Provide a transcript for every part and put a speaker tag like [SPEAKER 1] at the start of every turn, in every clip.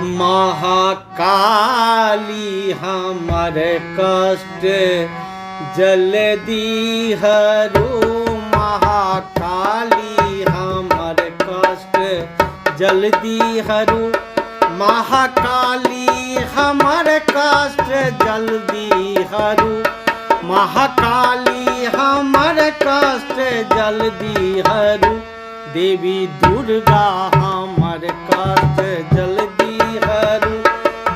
[SPEAKER 1] महाकाली हमर कष्ट जल्दी हरू। महाकाली हमर कष्ट जल्दी हरू। महाकाली हमर कष्ट जल्दी हरू। महाकाली हमर कष्ट जल्दी हरू। देवी दुर्गा हमर कष्ट जल्दी हरू।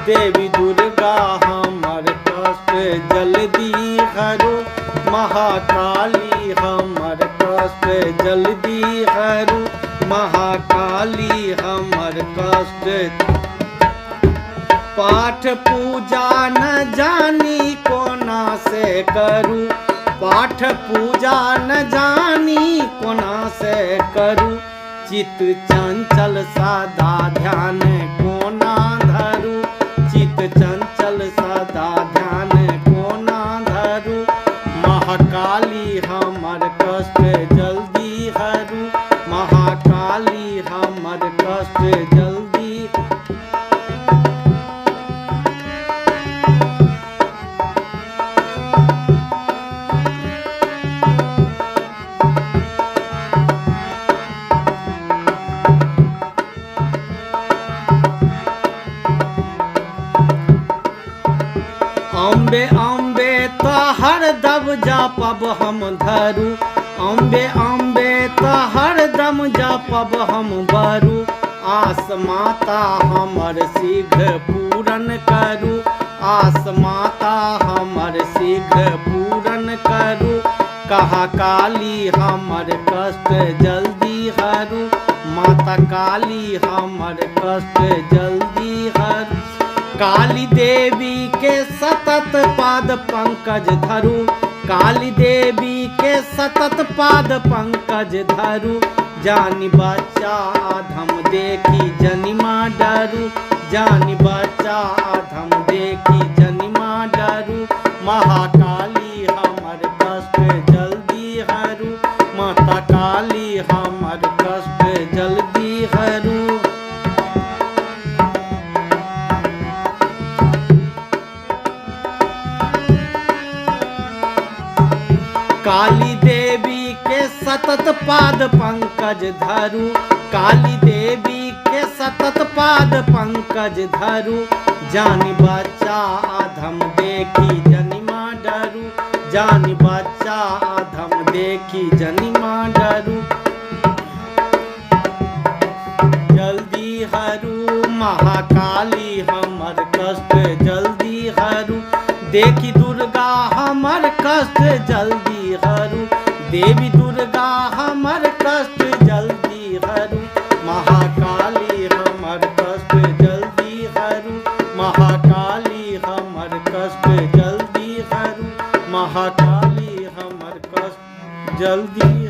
[SPEAKER 1] देवी दुर्गा हमर कष्ट जल्दी हरू। महाकाली हमर कष्ट जल्दी हरू। महाकाली हमर कष्ट। पाठ पूजा न जानी कोना से करूं। पाठ पूजा न जानी कोना से करूं। चित चंचल सदा ध्यान कोना धरूं। चित चंचल सदा ध्यान कोना धरूं। महाकाली हमर कष्ट जल्दी हरू। महाकाली हमर कष्ट जल्दी। अम्बे अम्बे तहर दब जापब हम धरू। अम्बे अम्बे तहर दम जापब हम बरू। आस माता हमर शीघ्र पूरन करू। आस माता हमर शीघ्र पूरन करू। कहा काली हमर कष्ट जल्दी हरू। माता काली हमर कष्ट जल्दी हरू। काली देवी के सतत पाद पंकज धरू। काली देवी के सतत पाद पंकज धरू। जानी बच्चा अधम देखी जनिमा डरू। जानी बच्चा अधम देखी जनिमा डरू। महाकाली हमर कष्ट जल्दी हरू। माता काली हमर कष्ट जल्दी हरू। काली देवी के सतत पाद पंकज धरू। काली देवी के सतत पाद पंकज धरू। जानी बच्चा अधम देखी जनिमा डरू। जानी बच्चा अधम देखी जनिमा डरू। जल्दी हरू। महाकाली हमर कष्ट जल्दी हरू। देखी दुर्गा हमर कष्ट जल्दी हरू। देवी दुर्गा हमर कष्ट जल्दी हरू। महाकाली हमर कष्ट जल्दी हरू। महाकाली हमर कष्ट जल्दी हरू। महाकाली हमर कष्ट जल्दी